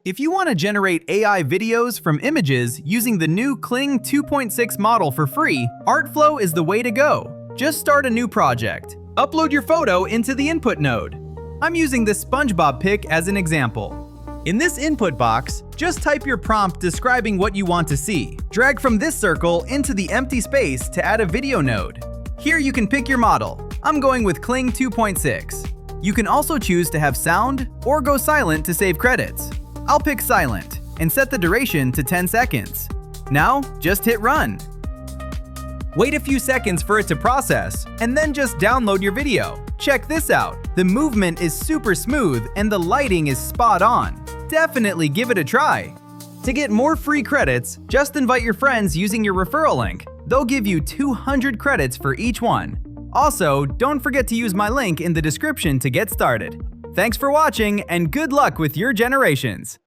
If you want to generate AI videos from images using the new Kling 2.6 model for free, Artflo is the way to go. Just start a new project. Upload your photo into the input node. I'm using this SpongeBob pic as an example. In this input box, just type your prompt describing what you want to see. Drag from this circle into the empty space to add a video node. Here you can pick your model. I'm going with Kling 2.6. You can also choose to have sound or go silent to save credits. I'll pick silent and set the duration to 10 seconds. Now, just hit run. Wait a few seconds for it to process, and then just download your video. Check this out. The movement is super smooth and the lighting is spot on. Definitely give it a try. To get more free credits, just invite your friends using your referral link. They'll give you 200 credits for each one. Also, don't forget to use my link in the description to get started. Thanks for watching and good luck with your generations!